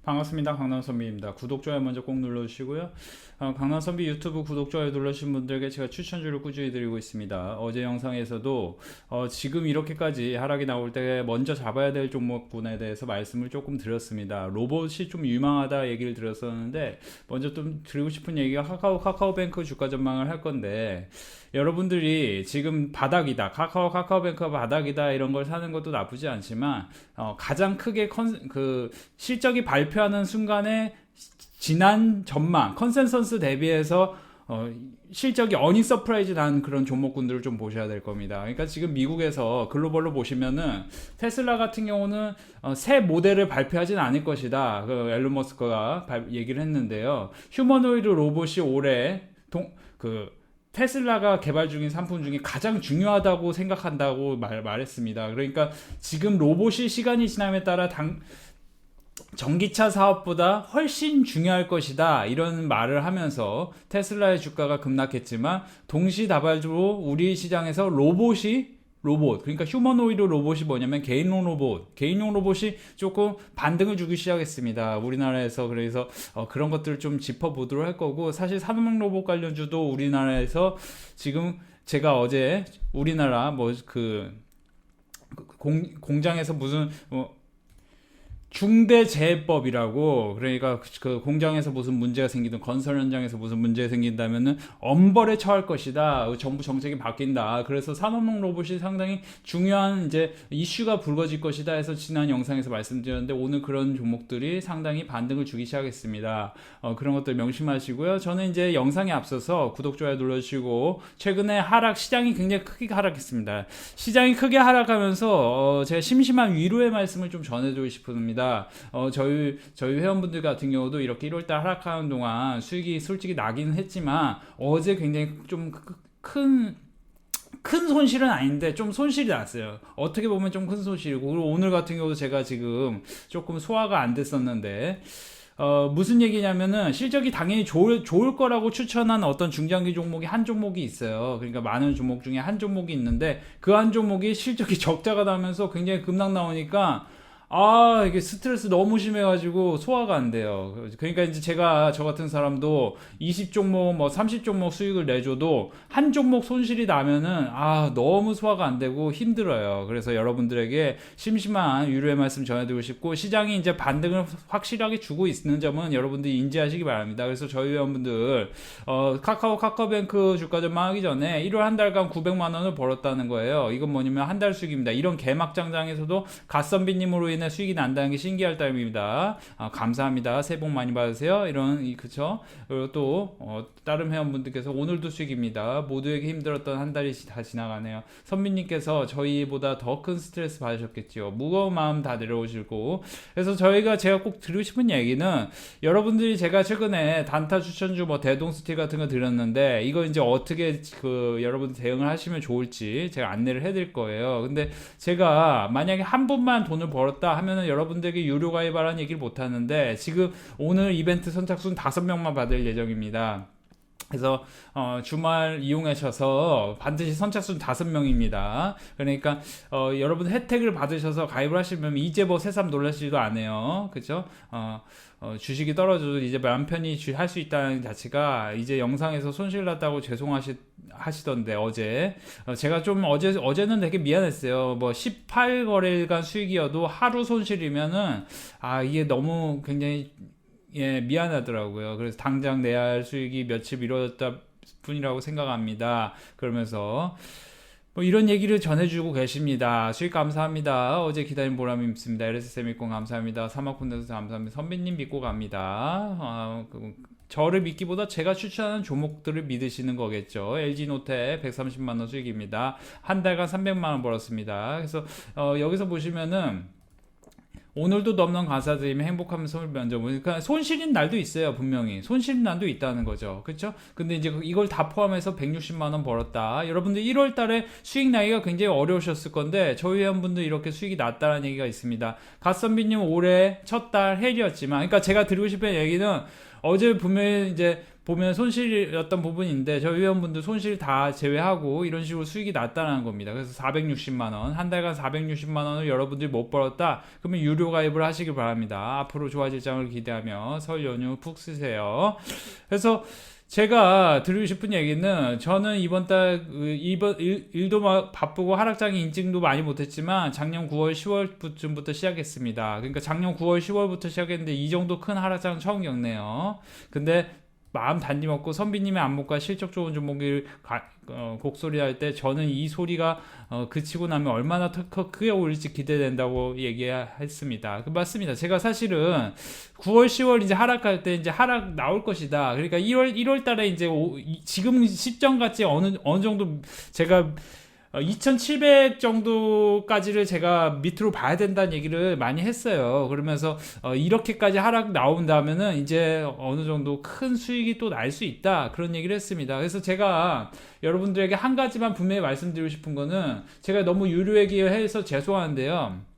반갑습니다. 강남선비입니다. 구독, 좋아요 먼저 꼭 눌러주시고요. 강남선비 유튜브 구독, 좋아요 눌러주신 분들께 제가 추천주를 꾸준히 드리고 있습니다. 어제 영상에서도 지금 이렇게까지 하락이 나올 때 먼저 잡아야 될 종목군에 대해서 말씀을 조금 드렸습니다. 로봇이 좀 유망하다 얘기를 드렸었는데 먼저 좀 드리고 싶은 얘기가 카카오뱅크 주가 전망을 할 건데 여러분들이 지금 바닥이다, 카카오뱅크가 바닥이다 이런 걸 사는 것도 나쁘지 않지만 가장 크게 실적이 발표하는 순간에 지난 전망 컨센서스 대비해서 실적이 어닝 서프라이즈 난 그런 종목군들을 좀 보셔야 될 겁니다. 그러니까 지금 미국에서 글로벌로 보시면은 테슬라 같은 경우는 새 모델을 발표하진 않을 것이다. 앨런 머스크가 얘기를 했는데요. 휴머노이드 로봇이 올해 테슬라가 개발 중인 상품 중에 가장 중요하다고 생각한다고 말했습니다. 그러니까 지금 로봇이 시간이 지남에 따라 전기차 사업보다 훨씬 중요할 것이다 이런 말을 하면서 테슬라의 주가가 급락했지만 동시다발적으로 우리 시장에서 로봇 그러니까 휴머노이드 로봇이 뭐냐면 개인용 로봇이 조금 반등을 주기 시작했습니다. 우리나라에서. 그래서 그런 것들을 좀 짚어보도록 할 거고, 사실 산업용 로봇 관련주도 우리나라에서 지금 제가 어제 우리나라 공장에서 무슨 중대재해법이라고, 그러니까 그 공장에서 무슨 문제가 생기든 건설 현장에서 무슨 문제가 생긴다면은 엄벌에 처할 것이다. 정부 정책이 바뀐다. 그래서 산업용 로봇이 상당히 중요한 이제 이슈가 불거질 것이다 해서 지난 영상에서 말씀드렸는데, 오늘 그런 종목들이 상당히 반등을 주기 시작했습니다. 그런 것들 명심하시고요. 저는 이제 영상에 앞서서 구독, 좋아요 눌러주시고, 최근에 시장이 굉장히 크게 하락했습니다. 시장이 크게 하락하면서 제가 심심한 위로의 말씀을 좀 전해드리고 싶습니다. 저희 회원분들 같은 경우도 이렇게 1월달 하락하는 동안 수익이 솔직히 나기는 했지만 어제 굉장히 좀 큰 손실은 아닌데 좀 손실이 났어요. 어떻게 보면 좀 큰 손실이고, 그리고 오늘 같은 경우도 제가 지금 조금 소화가 안 됐었는데 무슨 얘기냐면은 실적이 당연히 좋을 거라고 추천한 어떤 중장기 종목이 한 종목이 있어요. 그러니까 많은 종목 중에 한 종목이 있는데 그 한 종목이 실적이 적자가 나면서 굉장히 급락 나오니까 이게 스트레스 너무 심해가지고 소화가 안 돼요. 그러니까 이제 저 같은 사람도 20종목, 30종목 수익을 내줘도 한 종목 손실이 나면은, 너무 소화가 안 되고 힘들어요. 그래서 여러분들에게 심심한 유료의 말씀 전해드리고 싶고, 시장이 이제 반등을 확실하게 주고 있는 점은 여러분들이 인지하시기 바랍니다. 그래서 저희 회원분들, 카카오뱅크 주가 전망하기 전에 1월 한 달간 900만원을 벌었다는 거예요. 이건 뭐냐면 한 달 수익입니다. 이런 개막장장에서도 갓선비님으로 인해 수익이 난다는 게 신기할 따름입니다. 감사합니다. 새해 복 많이 받으세요. 그쵸? 그리고 또 다른 회원분들께서 오늘도 수익입니다. 모두에게 힘들었던 한 달이 다 지나가네요. 선비님께서 저희보다 더 큰 스트레스 받으셨겠죠. 무거운 마음 다 내려오시고. 그래서 제가 꼭 드리고 싶은 얘기는, 여러분들이 제가 최근에 단타 추천주 대동스틸 같은 거 드렸는데 이거 이제 어떻게 여러분들 대응을 하시면 좋을지 제가 안내를 해드릴 거예요. 근데 제가 만약에 한 분만 돈을 벌었다 하면은 여러분들에게 유료 가입하라는 얘기를 못 하는데, 지금 오늘 이벤트 선착순 5명만 받을 예정입니다. 그래서 주말 이용하셔서 반드시 선착순 5명입니다. 그러니까 여러분 혜택을 받으셔서 가입을 하시면 이제 새삼 놀라시지도 않아요. 그죠? 주식이 떨어져도 이제 마음 편히 할 수 있다는 자체가, 이제 영상에서 손실 났다고 하시던데 어제 제가 좀 어제는 되게 미안했어요. 18거래일간 수익이어도 하루 손실이면은 이게 너무 굉장히 미안하더라고요. 그래서 당장 내야 할 수익이 며칠 미뤄졌다 뿐이라고 생각합니다. 그러면서 이런 얘기를 전해주고 계십니다. 수익 감사합니다. 어제 기다린 보람이 있습니다. LS세미콘 감사합니다. 사마콘덴서 감사합니다. 선배님 믿고 갑니다. 저를 믿기보다 제가 추천하는 종목들을 믿으시는 거겠죠. LG노텍 130만원 수익입니다. 한 달간 300만원 벌었습니다. 그래서 여기서 보시면은 오늘도 넘는 감사드리며 행복하면서 손을 만져보니까, 그러니까 손실인 날도 있어요. 분명히 손실인 날도 있다는 거죠. 그렇죠? 근데 이제 이걸 다 포함해서 160만원 벌었다. 여러분들 1월 달에 수익 나기가 굉장히 어려우셨을 건데 저희 회원분들 이렇게 수익이 났다는 얘기가 있습니다. 갓선비님 올해 첫 달 헬이었지만, 그러니까 제가 드리고 싶은 얘기는, 어제 분명히 이제 보면 손실이었던 부분인데 저희 회원분들 손실 다 제외하고 이런 식으로 수익이 났다는 겁니다. 그래서 460만 원, 한 달간 460만 원을 여러분들이 못 벌었다. 그러면 유료 가입을 하시길 바랍니다. 앞으로 좋아질 장을 기대하며 설 연휴 푹 쓰세요. 그래서 제가 드리고 싶은 얘기는 저는 이번 달 이번 일도 바쁘고 하락장의 인증도 많이 못했지만 작년 9월 10월쯤부터 시작했습니다. 그러니까 작년 9월 10월부터 시작했는데 이 정도 큰 하락장 처음 겪네요. 근데 마음 단디 먹고 선비님의 안목과 실적 좋은 종목을 곡소리 할 때 저는 이 소리가 그치고 나면 얼마나 더 크게 올릴지 기대된다고 얘기했습니다. 맞습니다. 제가 사실은 9월 10월 이제 하락할 때 이제 하락 나올 것이다. 그러니까 1월 달에 이제 지금 시점 같이 어느 정도 제가 2700 정도까지를 제가 밑으로 봐야 된다는 얘기를 많이 했어요. 그러면서 이렇게까지 하락 나온다면은 이제 어느 정도 큰 수익이 또 날 수 있다, 그런 얘기를 했습니다. 그래서 제가 여러분들에게 한 가지만 분명히 말씀드리고 싶은 거는, 제가 너무 유료 얘기해서 죄송한데요,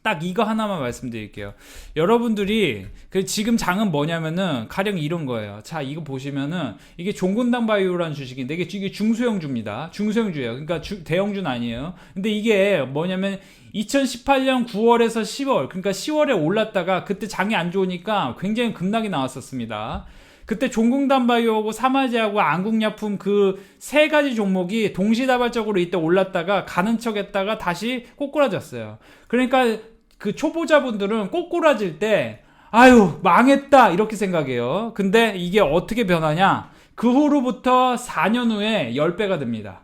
딱 이거 하나만 말씀드릴게요. 여러분들이 지금 장은 뭐냐면은 가령 이런 거예요. 자, 이거 보시면은 이게 종근당 바이오라는 주식인데 이게 중소형주입니다. 중소형주예요. 그러니까 대형주는 아니에요. 근데 이게 뭐냐면 2018년 9월에서 10월, 그러니까 10월에 올랐다가 그때 장이 안 좋으니까 굉장히 급락이 나왔었습니다. 그때 종근당바이오하고 사마제하고 안국약품 그 세 가지 종목이 동시다발적으로 이때 올랐다가 가는 척 했다가 다시 꼬꾸라졌어요. 그러니까 그 초보자분들은 꼬꾸라질 때 아유 망했다 이렇게 생각해요. 근데 이게 어떻게 변하냐, 그 후로부터 4년 후에 10배가 됩니다.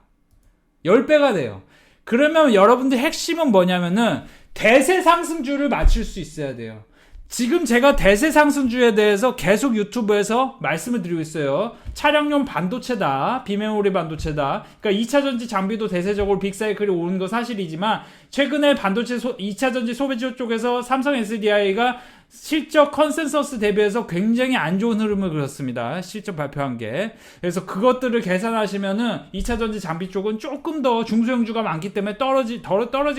10배가 돼요. 그러면 여러분들 핵심은 뭐냐면은 대세 상승주를 맞출 수 있어야 돼요. 지금 제가 대세 상승주에 대해서 계속 유튜브에서 말씀을 드리고 있어요. 차량용 반도체다, 비메모리 반도체다. 그러니까 2차전지 장비도 대세적으로 빅사이클이 오는 거 사실이지만 최근에 반도체 2차전지 소비주 쪽에서 삼성 SDI가 실적 컨센서스 대비해서 굉장히 안 좋은 흐름을 그렸습니다. 실적 발표한 게. 그래서 그것들을 계산하시면은 2차전지 장비 쪽은 조금 더 중소형주가 많기 때문에 떨어질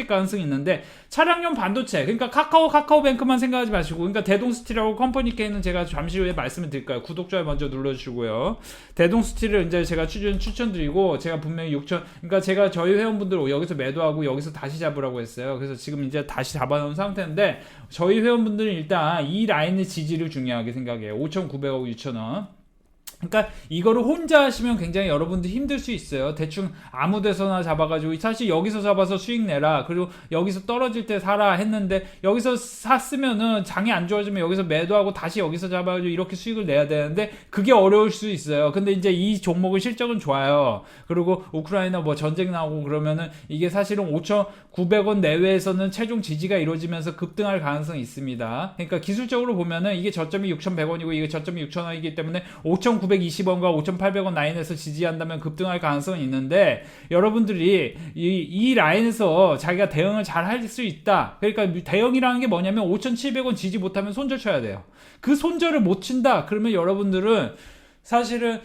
가능성이 있는데, 차량용 반도체, 그러니까 카카오뱅크만 생각하지 마시고, 그러니까 대동스틸하고 컴퍼니케이는 제가 잠시 후에 말씀을 드릴까요. 구독, 좋아요 먼저 눌러주시고요. 대동스틸을 이제 제가 추천드리고, 제가 분명히 6천, 그러니까 제가 저희 회원분들 여기서 매도하고 여기서 다시 잡으라고 했어요. 그래서 지금 이제 다시 잡아놓은 상태인데, 저희 회원분들은 일단 이 라인의 지지를 중요하게 생각해요. 5,900억, 6,000원. 그러니까 이거를 혼자 하시면 굉장히 여러분들 힘들 수 있어요. 대충 아무 데서나 잡아가지고 사실 여기서 잡아서 수익 내라, 그리고 여기서 떨어질 때 사라 했는데 여기서 샀으면은 장이 안 좋아지면 여기서 매도하고 다시 여기서 잡아가지고 이렇게 수익을 내야 되는데 그게 어려울 수 있어요. 근데 이제 이 종목은 실적은 좋아요. 그리고 우크라이나 뭐 전쟁 나오고 그러면은 이게 사실은 5,900원 내외에서는 최종 지지가 이루어지면서 급등할 가능성이 있습니다. 그러니까 기술적으로 보면은 이게 저점이 6,100원이고 이게 저점이 6,000원이기 때문에 5,920원과 5,800원 라인에서 지지한다면 급등할 가능성이 있는데, 여러분들이 이 라인에서 자기가 대응을 잘 할 수 있다. 그러니까 대응이라는 게 뭐냐면 5,700원 지지 못하면 손절 쳐야 돼요. 그 손절을 못 친다. 그러면 여러분들은 사실은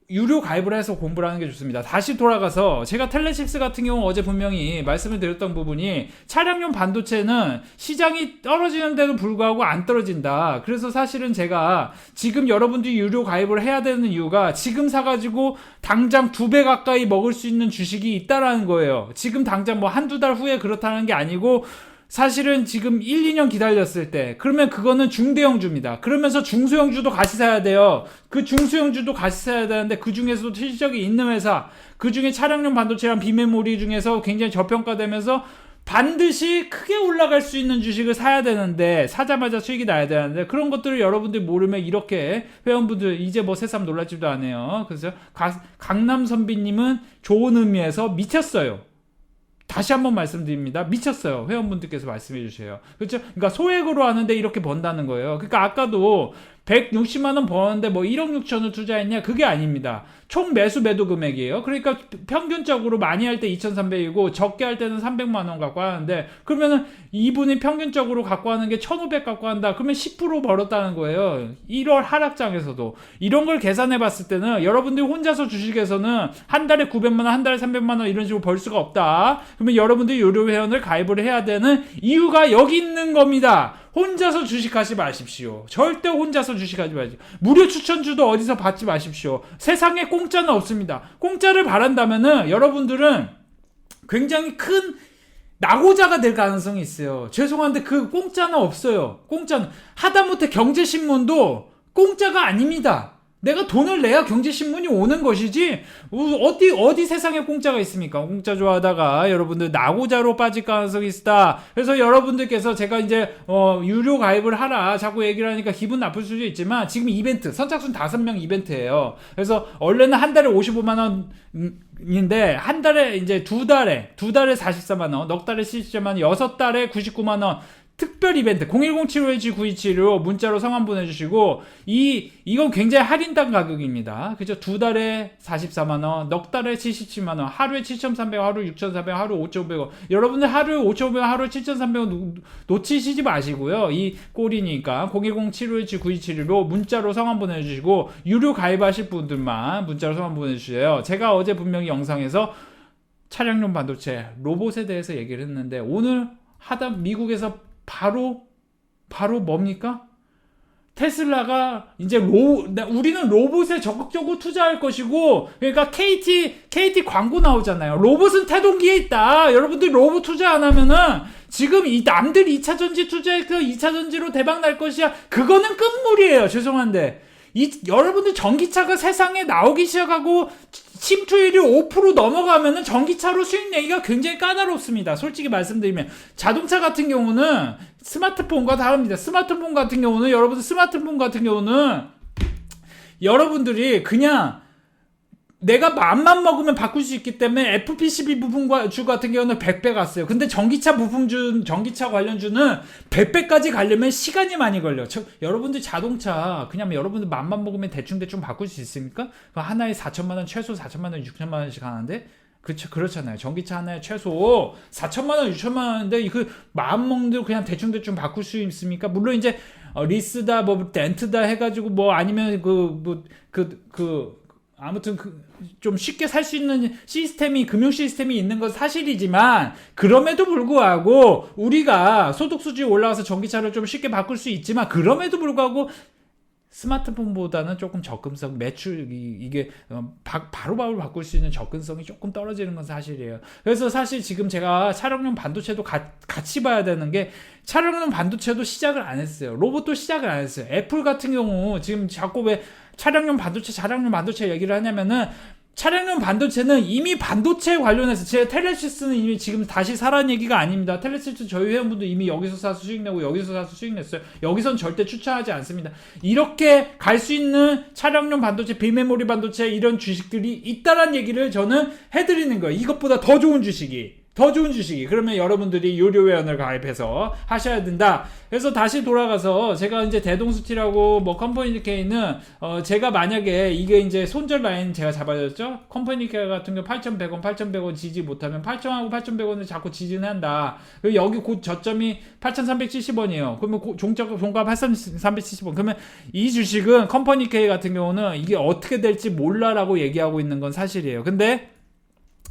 유료 가입을 해서 공부를 하는 게 좋습니다. 다시 돌아가서 제가 텔레식스 같은 경우 어제 분명히 말씀을 드렸던 부분이, 차량용 반도체는 시장이 떨어지는데도 불구하고 안 떨어진다. 그래서 사실은 제가 지금 여러분들이 유료 가입을 해야 되는 이유가, 지금 사가지고 당장 2배 가까이 먹을 수 있는 주식이 있다라는 거예요. 지금 당장 뭐 한두 달 후에 그렇다는 게 아니고, 사실은 지금 1, 2년 기다렸을 때, 그러면 그거는 중대형주입니다. 그러면서 중소형주도 같이 사야 돼요. 그 중소형주도 같이 사야 되는데, 그 중에서도 실적이 있는 회사, 그 중에 차량용 반도체랑 비메모리 중에서 굉장히 저평가되면서 반드시 크게 올라갈 수 있는 주식을 사야 되는데, 사자마자 수익이 나야 되는데, 그런 것들을 여러분들이 모르면 이렇게 회원분들 이제 뭐 새삼 놀랄지도 않아요. 그래서 강남 선비님은 좋은 의미에서 미쳤어요. 다시 한번 말씀드립니다. 미쳤어요. 회원분들께서 말씀해 주세요. 그렇죠? 그러니까 소액으로 하는데 이렇게 번다는 거예요. 그러니까 아까도 160만 원 버는데 뭐 1억 6천을 투자했냐? 그게 아닙니다. 총 매도 금액이에요. 그러니까 평균적으로 많이 할 때 2,300이고 적게 할 때는 300만 원 갖고 하는데, 그러면은 이분이 평균적으로 갖고 하는 게 1,500 갖고 한다. 그러면 10% 벌었다는 거예요. 1월 하락장에서도. 이런 걸 계산해 봤을 때는 여러분들이 혼자서 주식에서는 한 달에 900만 원, 한 달에 300만 원 이런 식으로 벌 수가 없다. 그러면 여러분들이 유료 회원을 가입을 해야 되는 이유가 여기 있는 겁니다. 혼자서 주식하지 마십시오. 절대 혼자서 주식하지 마십시오. 무료 추천주도 어디서 받지 마십시오. 세상에 공짜는 없습니다. 공짜를 바란다면은 여러분들은 굉장히 큰 낙오자가 될 가능성이 있어요. 죄송한데 그 공짜는 없어요. 공짜는 하다못해 경제신문도 공짜가 아닙니다. 내가 돈을 내야 경제신문이 오는 것이지 어디 세상에 공짜가 있습니까? 공짜 좋아하다가 여러분들 낙오자로 빠질 가능성이 있다. 그래서 여러분들께서 제가 이제 유료 가입을 하라 자꾸 얘기를 하니까 기분 나쁠 수도 있지만 지금 이벤트 선착순 5명 이벤트예요. 그래서 원래는 한 달에 55만 원인데 한 달에 이제 두 달에 44만 원, 넉 달에 77만 원, 6달에 99만 원 특별 이벤트 010-7517-9271로 문자로 성함 보내주시고 이건 굉장히 할인당 가격입니다. 그죠? 두 달에 44만원, 넉 달에 77만원, 하루에 7,300원, 하루 6,400원, 하루 5,500원. 여러분들 하루에 5,500원, 하루에 7,300원 놓치시지 마시고요. 이 꼴이니까 010-7517-9271로 문자로 성함 보내주시고 유료 가입하실 분들만 문자로 성함 보내주세요. 제가 어제 분명히 영상에서 차량용 반도체 로봇에 대해서 얘기를 했는데 오늘 미국에서 바로 뭡니까? 테슬라가 이제 우리는 로봇에 적극적으로 투자할 것이고, 그러니까 KT 광고 나오잖아요. 로봇은 태동기에 있다. 여러분들 로봇 투자 안 하면은 지금 이 남들 2차 전지 투자해서 2차 전지로 대박 날 것이야. 그거는 끝물이에요. 죄송한데. 여러분들 전기차가 세상에 나오기 시작하고 침투율이 5% 넘어가면은 전기차로 수익 내기가 굉장히 까다롭습니다. 솔직히 말씀드리면 자동차 같은 경우는 스마트폰과 다릅니다. 스마트폰 같은 경우는 여러분들이 그냥 내가 맘만 먹으면 바꿀 수 있기 때문에 FPCB 부품주 같은 경우는 100배 갔어요. 근데 전기차 관련주는 100배까지 가려면 시간이 많이 걸려. 여러분들 자동차 그냥 여러분들 맘만 먹으면 대충 바꿀 수 있습니까? 하나에 4천만 원, 최소 4천만 원, 6천만 원씩 하는데 그렇잖아요. 전기차 하나에 최소 4천만 원, 6천만 원인데 그 마음 먹는 대로 그냥 대충 바꿀 수 있습니까? 물론 이제 리스다 뭐 덴트다 해가지고 뭐 아니면 아무튼 좀 쉽게 살 수 있는 금융 시스템이 있는 건 사실이지만 그럼에도 불구하고 우리가 소득 수준이 올라가서 전기차를 좀 쉽게 바꿀 수 있지만 그럼에도 불구하고 스마트폰보다는 조금 접근성, 이게 바로바로 바꿀 수 있는 접근성이 조금 떨어지는 건 사실이에요. 그래서 사실 지금 제가 차량용 반도체도 같이 봐야 되는 게 차량용 반도체도 시작을 안 했어요. 로봇도 시작을 안 했어요. 애플 같은 경우 지금 자꾸 왜 차량용 반도체 얘기를 하냐면은 차량용 반도체는 이미 반도체에 관련해서 제 텔레시스는 이미 지금 다시 사라는 얘기가 아닙니다. 텔레시스 저희 회원분도 이미 여기서 사서 수익 내고 여기서 사서 수익 냈어요. 여기선 절대 추천하지 않습니다. 이렇게 갈 수 있는 차량용 반도체, 비메모리 반도체 이런 주식들이 있다란 얘기를 저는 해드리는 거예요. 이것보다 더 좋은 주식이 그러면 여러분들이 유료 회원을 가입해서 하셔야 된다. 그래서 다시 돌아가서 제가 이제 대동수티라고 뭐 컴퍼니케이는 제가 만약에 이게 이제 손절 라인 제가 잡아줬죠. 컴퍼니케이 같은 경우 8,100원 지지 못하면 8,000하고 8,100원을 자꾸 지진한다. 그리고 여기 곧 저점이 8,370원이에요. 그러면 종가 8,370원. 그러면 이 주식은 컴퍼니케이 같은 경우는 이게 어떻게 될지 몰라라고 얘기하고 있는 건 사실이에요. 근데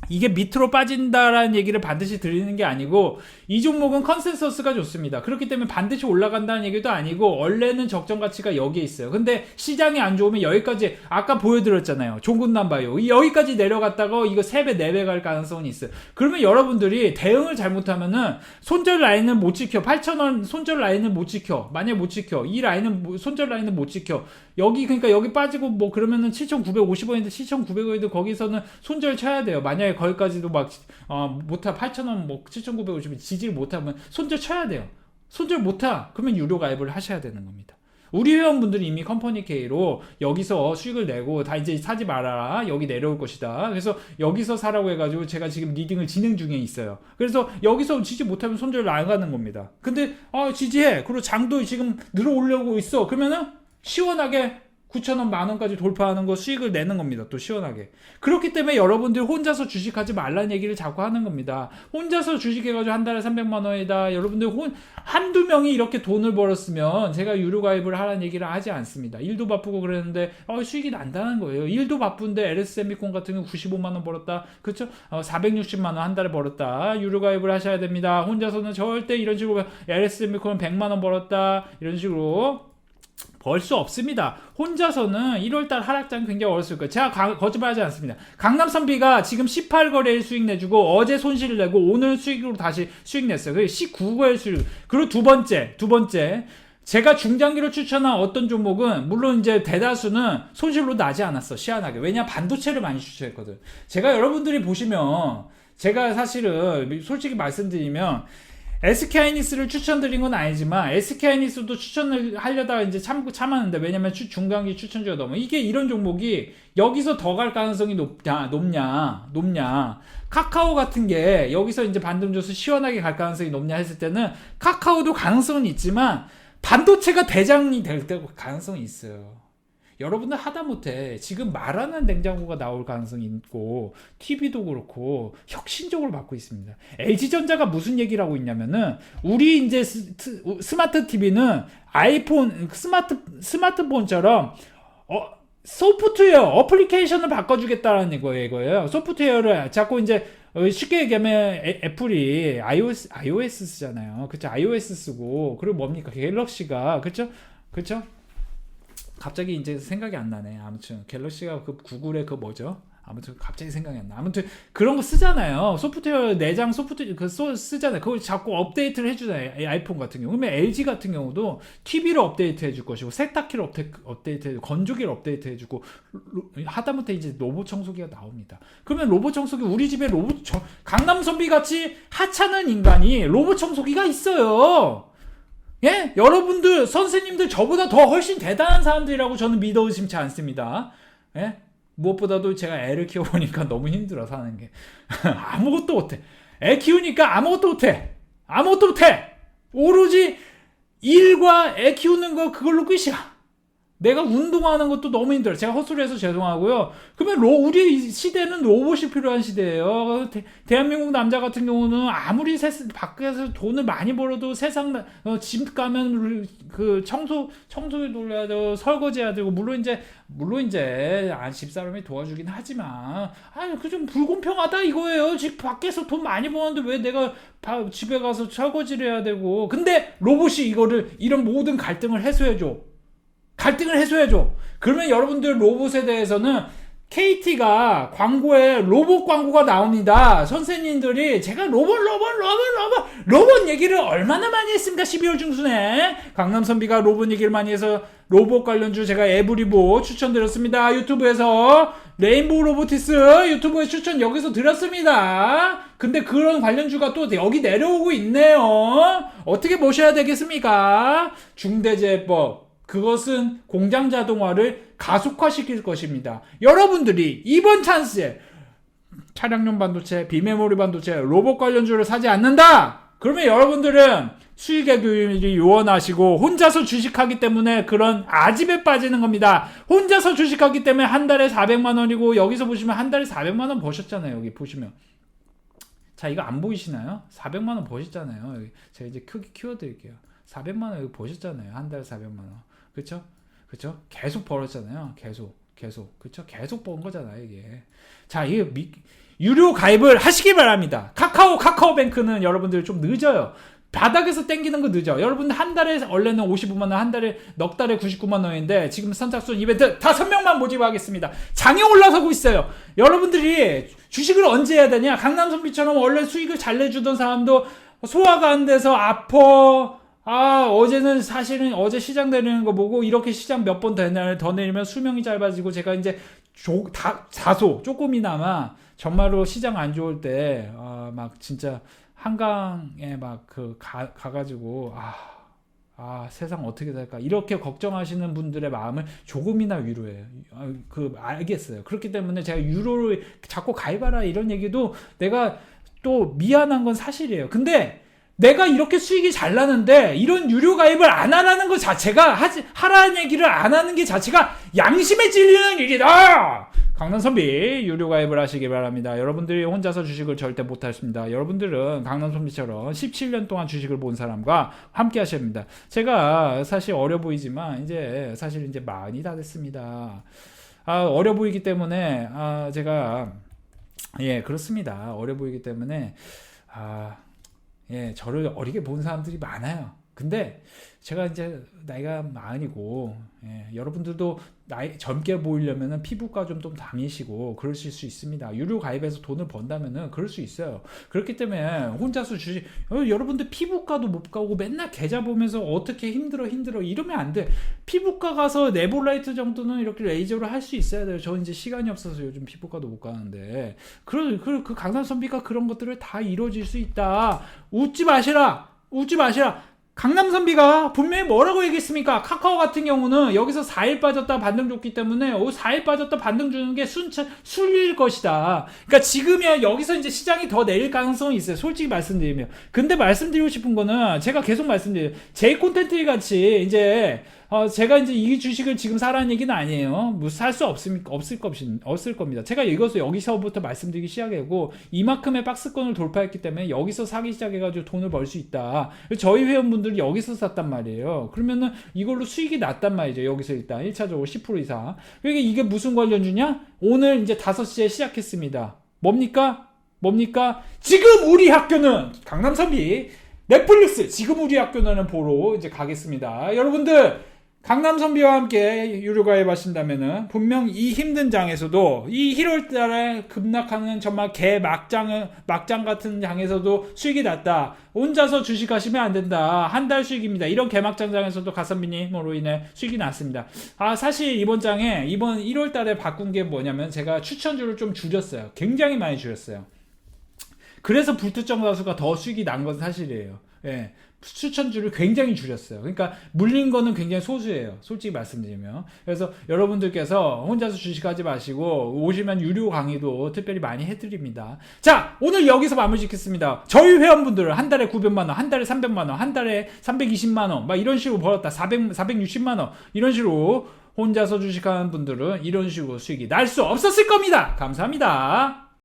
이게 밑으로 빠진다라는 얘기를 반드시 드리는 게 아니고 이 종목은 컨센서스가 좋습니다. 그렇기 때문에 반드시 올라간다는 얘기도 아니고 원래는 적정 가치가 여기에 있어요. 근데 시장이 안 좋으면 여기까지 아까 보여드렸잖아요. 종군남바이오 여기까지 내려갔다가 이거 3배 4배 갈 가능성은 있어요. 그러면 여러분들이 대응을 잘못하면은 손절 라인을 못 지켜 8,000원 손절 라인을 못 지켜 만약에 못 지켜 이 라인은 손절 라인을 못 지켜 그러니까 여기 빠지고 뭐 그러면은 7,950원인데 7,900원인데 거기서는 손절 쳐야 돼요. 만약에 거기까지도 못하 8,000원 뭐 7,950원 지지를 못하면 손절 쳐야 돼요. 손절 못하 그러면 유료 가입을 하셔야 되는 겁니다. 우리 회원분들이 이미 컴퍼니 K로 여기서 수익을 내고 다 이제 사지 말아라 여기 내려올 것이다. 그래서 여기서 사라고 해가지고 제가 지금 리딩을 진행 중에 있어요. 그래서 여기서 지지 못하면 손절 나가는 겁니다. 근데 지지해. 그리고 장도 지금 늘어오려고 있어. 그러면은 시원하게 9,000원, 만원까지 돌파하는 거 수익을 내는 겁니다. 또 시원하게. 그렇기 때문에 여러분들이 혼자서 주식하지 말라는 얘기를 자꾸 하는 겁니다. 혼자서 주식해가지고 한 달에 300만 원이다. 여러분들 한두 명이 이렇게 돈을 벌었으면 제가 유료 가입을 하라는 얘기를 하지 않습니다. 일도 바쁘고 그랬는데 수익이 난다는 거예요. 일도 바쁜데 LS세미콘 같은 경우 95만 원 벌었다. 그렇죠? 460만 원 한 달에 벌었다. 유료 가입을 하셔야 됩니다. 혼자서는 절대 이런 식으로 LS세미콘은 100만 원 벌었다. 이런 식으로 벌 수 없습니다. 혼자서는 1월달 하락장 굉장히 어렸을 거예요. 제가 거짓말하지 않습니다. 강남선비가 지금 18거래일 수익 내주고 어제 손실을 내고 오늘 수익으로 다시 수익 냈어요. 그게 19거래일 수익. 그리고 두 번째 제가 중장기로 추천한 어떤 종목은 물론 이제 대다수는 손실로 나지 않았어. 희한하게. 왜냐 반도체를 많이 추천했거든. 제가 여러분들이 보시면 제가 사실은 솔직히 말씀드리면 SK하이닉스를 추천드린 건 아니지만 SK하이닉스도 추천을 하려다가 이제 참았는데 왜냐면 중간기 추천주가 너무 이게 이런 종목이 여기서 더 갈 가능성이 높냐 카카오 같은 게 여기서 이제 반등 줘서 시원하게 갈 가능성이 높냐 했을 때는 카카오도 가능성은 있지만 반도체가 대장이 될 가능성이 있어요. 여러분들 하다못해 지금 말하는 냉장고가 나올 가능성이 있고 TV도 그렇고 혁신적으로 받고 있습니다. LG전자가 무슨 얘기를 하고 있냐면은 우리 이제 스마트 TV는 아이폰 스마트폰처럼 소프트웨어 어플리케이션을 바꿔주겠다는 이거예요. 소프트웨어를 자꾸 이제 쉽게 얘기하면 애플이 iOS 쓰잖아요. 그쵸? iOS 쓰고 그리고 뭡니까? 갤럭시가 그쵸? 갑자기 이제 생각이 안 나네. 아무튼 갤럭시가 그 구글의 그 뭐죠? 아무튼 갑자기 생각이 안 나. 아무튼 그런 거 쓰잖아요. 소프트웨어 내장 소프트웨어 쓰잖아요. 그걸 자꾸 업데이트를 해주잖아요. 아이폰 같은 경우. 그러면 LG 같은 경우도 TV를 업데이트 해줄 것이고 세탁기를 업데이트 해주고 건조기를 업데이트 해주고 하다못해 이제 로봇 청소기가 나옵니다. 그러면 로봇 청소기 우리 집에 강남선비 같이 하찮은 인간이 로봇 청소기가 있어요. 예? 여러분들 선생님들 저보다 더 훨씬 대단한 사람들이라고 저는 믿어 의심치 않습니다. 예? 무엇보다도 제가 애를 키워보니까 너무 힘들어 사는 게 아무것도 못해. 애 키우니까 아무것도 못해. 오로지 일과 애 키우는 거 그걸로 끝이야. 내가 운동하는 것도 너무 힘들어. 제가 헛소리해서 죄송하고요. 그러면 우리 시대는 로봇이 필요한 시대예요. 대한민국 남자 같은 경우는 아무리 밖에서 돈을 많이 벌어도 세상 집 가면 그 청소기 돌려야 되고 설거지해야 되고 물론 이제 집사람이 도와주긴 하지만 그 좀 불공평하다 이거예요. 집 밖에서 돈 많이 버는데 왜 내가 집에 가서 설거지를 해야 되고. 근데 로봇이 이런 모든 갈등을 해소해줘. 그러면 여러분들 로봇에 대해서는 KT가 광고에 로봇 광고가 나옵니다. 선생님들이 제가 로봇 얘기를 얼마나 많이 했습니까? 12월 중순에 강남선비가 로봇 얘기를 많이 해서 로봇 관련주 제가 에브리보 추천드렸습니다. 유튜브에서 레인보우 로보티스 유튜브에 추천 여기서 드렸습니다. 근데 그런 관련주가 또 여기 내려오고 있네요. 어떻게 보셔야 되겠습니까? 중대재해법 그것은 공장 자동화를 가속화시킬 것입니다. 여러분들이 이번 찬스에 차량용 반도체, 비메모리 반도체, 로봇 관련주를 사지 않는다? 그러면 여러분들은 수익의 규율이 요원하시고 혼자서 주식하기 때문에 그런 아집에 빠지는 겁니다. 혼자서 주식하기 때문에 한 달에 400만 원이고 여기서 보시면 한 달에 400만 원 버셨잖아요. 여기 보시면. 자, 이거 안 보이시나요? 400만 원 버셨잖아요. 여기 제가 이제 크게 키워드릴게요. 400만 원 여기 보셨잖아요. 한 달에 400만 원. 그쵸? 계속 벌었잖아요. 계속. 그쵸? 계속 번 거잖아요, 이게. 자, 이게 유료 가입을 하시기 바랍니다. 카카오뱅크는 여러분들 좀 늦어요. 바닥에서 땡기는 거 늦어. 여러분들 한 달에 원래는 55만 원, 한 달에 넉 달에 99만 원인데 지금 선착순 이벤트 5명만 모집하겠습니다. 장에 올라서고 있어요. 여러분들이 주식을 언제 해야 되냐? 강남선비처럼 원래 수익을 잘 내주던 사람도 소화가 안 돼서 아파. 어제는 사실은 어제 시장 내리는 거 보고 이렇게 시장 몇 번 더 내리면 수명이 짧아지고 제가 이제 조금이나마 정말로 시장 안 좋을 때 막 진짜 한강에 막 가가지고 세상 어떻게 될까 이렇게 걱정하시는 분들의 마음을 조금이나 위로해요. 알겠어요. 그렇기 때문에 제가 유로를 자꾸 가입하라 이런 얘기도 내가 또 미안한 건 사실이에요. 근데 내가 이렇게 수익이 잘 나는데 이런 유료 가입을 안 하라는 것 자체가 하라는 얘기를 안 하는 게 자체가 양심에 찔리는 일이다. 강남선비 유료 가입을 하시기 바랍니다. 여러분들이 혼자서 주식을 절대 못 하십니다. 여러분들은 강남선비처럼 17년 동안 주식을 본 사람과 함께 하셔야 합니다. 제가 사실 어려 보이지만 이제 사실 이제 마흔이 다 됐습니다. 어려 보이기 때문에 제가 그렇습니다. 어려 보이기 때문에 저를 어리게 본 사람들이 많아요. 근데 제가 이제 나이가 마흔이고, 여러분들도 나이 젊게 보이려면은 피부과 좀 다니시고 그러실 수 있습니다. 유료 가입해서 돈을 번다면은 그럴 수 있어요. 그렇기 때문에 혼자서 주식, 여러분들 피부과도 못 가고 맨날 계좌 보면서 어떻게 힘들어 이러면 안 돼. 피부과 가서 네볼라이트 정도는 이렇게 레이저로 할 수 있어야 돼요. 저 이제 시간이 없어서 요즘 피부과도 못 가는데, 그 강남선비가 그런 것들을 다 이루어질 수 있다. 웃지 마시라. 강남선비가 분명히 뭐라고 얘기했습니까? 카카오 같은 경우는 여기서 4일 빠졌다 반등 줬기 때문에 4일 빠졌다 반등 주는 게 순일 것이다. 그러니까 지금이야 여기서 이제 시장이 더 내릴 가능성이 있어요. 솔직히 말씀드리면. 근데 말씀드리고 싶은 거는 제가 계속 말씀드려요. J 콘텐츠 같이 이제 제가 이제 이 주식을 지금 사라는 얘기는 아니에요. 뭐 살 수 없을 겁니다. 제가 이것을 여기서부터 말씀드리기 시작하고 이만큼의 박스권을 돌파했기 때문에 여기서 사기 시작해가지고 돈을 벌 수 있다. 저희 회원분들이 여기서 샀단 말이에요. 그러면은 이걸로 수익이 났단 말이죠. 여기서 일단 1차적으로 10% 이상. 그러니까 이게 무슨 관련주냐? 오늘 이제 5시에 시작했습니다. 뭡니까? 지금 우리 학교는 강남선비 넷플릭스 지금 우리 학교는 보러 이제 가겠습니다. 여러분들 강남선비와 함께 유료 가입하신다면은 분명 이 힘든 장에서도 이 1월달에 급락하는 정말 막장 같은 장에서도 수익이 났다. 혼자서 주식하시면 안 된다. 한 달 수익입니다. 이런 개막장에서도 가선비님으로 인해 수익이 났습니다. 사실 이번 1월달에 바꾼 게 뭐냐면 제가 추천주를 좀 줄였어요. 굉장히 많이 줄였어요. 그래서 불특정 다수가 더 수익이 난 건 사실이에요. 추천주를 굉장히 줄였어요. 그러니까 물린 거는 굉장히 소수예요. 솔직히 말씀드리면. 그래서 여러분들께서 혼자서 주식하지 마시고 오시면 유료 강의도 특별히 많이 해드립니다. 자, 오늘 여기서 마무리 짓겠습니다. 저희 회원분들은 한 달에 900만 원, 한 달에 300만 원, 한 달에 320만 원, 막 이런 식으로 벌었다. 460만 원 이런 식으로 혼자서 주식하는 분들은 이런 식으로 수익이 날 수 없었을 겁니다. 감사합니다.